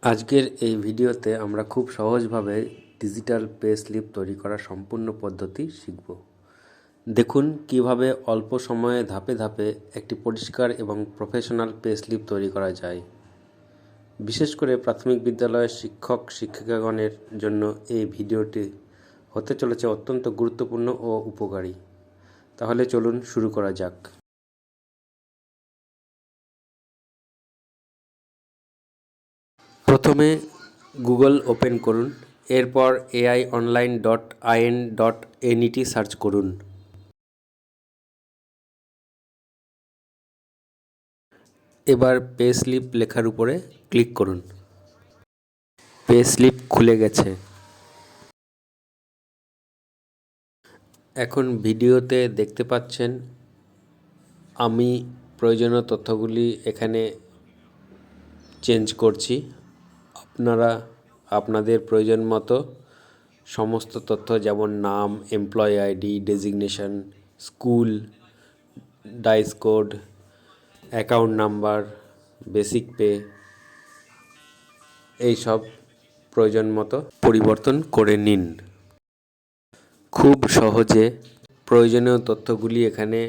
আজকের এই ভিডিওতে আমরা খুব সহজভাবে ডিজিটাল পে স্লিপ তৈরি করার সম্পূর্ণ পদ্ধতি শিখব। দেখুন কিভাবে অল্প সময়ে ধাপে ধাপে একটি পরিষ্কার এবং প্রফেশনাল পে স্লিপ তৈরি করা যায়। বিশেষ করে প্রাথমিক বিদ্যালয়ের শিক্ষক শিক্ষিকাগণের জন্য এই ভিডিওটি হতে চলেছে অত্যন্ত গুরুত্বপূর্ণ ও উপকারী। তাহলে চলুন শুরু করা যাক। প্রথমে গুগল ওপেন করুন, এরপর AIonline.in.net সার্চ করুন। এবার পে স্লিপ লেখার উপরে ক্লিক করুন। পে স্লিপ খুলে গেছে। এখন ভিডিওতে দেখতে পাচ্ছেন আমি প্রয়োজনীয় তথ্যগুলি এখানে চেঞ্জ করছি। আপনারা আপনাদের প্রয়োজন মতো সমস্ত তথ্য যেমন নাম, employee ID, designation, school, DISE code, account number, basic pay এইসব প্রয়োজন মতো পরিবর্তন করে নিন। খুব সহজে প্রয়োজনীয় তথ্যগুলি এখানে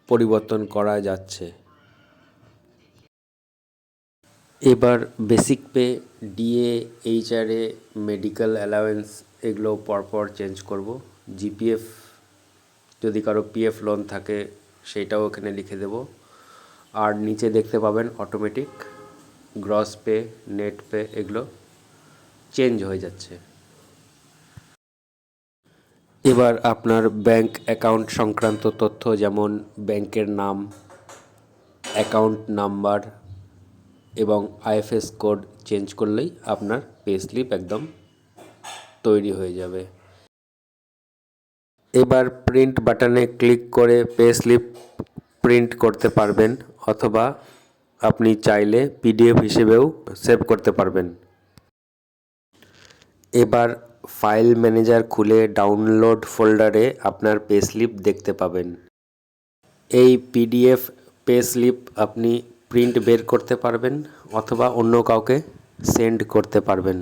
পরিবর্তন করা যাচ্ছে। এবার basic pay, DA, HRA, medical allowance এগুলো পরপর চেঞ্জ করব। জিপিএফ, যদি কারো পিএফ লোন থাকে সেইটাও এখানে লিখে দেব। আর নিচে দেখতে পাবেন automatic gross pay, net pay এগুলো চেঞ্জ হয়ে যাচ্ছে। এবার আপনার ব্যাংক অ্যাকাউন্ট সংক্রান্ত তথ্য যেমন ব্যাংকের নাম, অ্যাকাউন্ট নাম্বার এবং আইএফএস কোড চেঞ্জ করলেই আপনার পে স্লিপ একদম তৈরি হয়ে যাবে। এবার প্রিন্ট বাটনে ক্লিক করে পে স্লিপ প্রিন্ট করতে পারবেন, অথবা আপনি চাইলে পিডিএফ হিসেবেও সেভ করতে পারবেন। এবার ফাইল ম্যানেজার খুলে ডাউনলোড ফোল্ডারে আপনার পে স্লিপ দেখতে পাবেন। এই পিডিএফ পে স্লিপ আপনি প্রিন্ট বের করতে পারবেন অথবা অন্য কাউকে সেন্ড করতে পারবেন।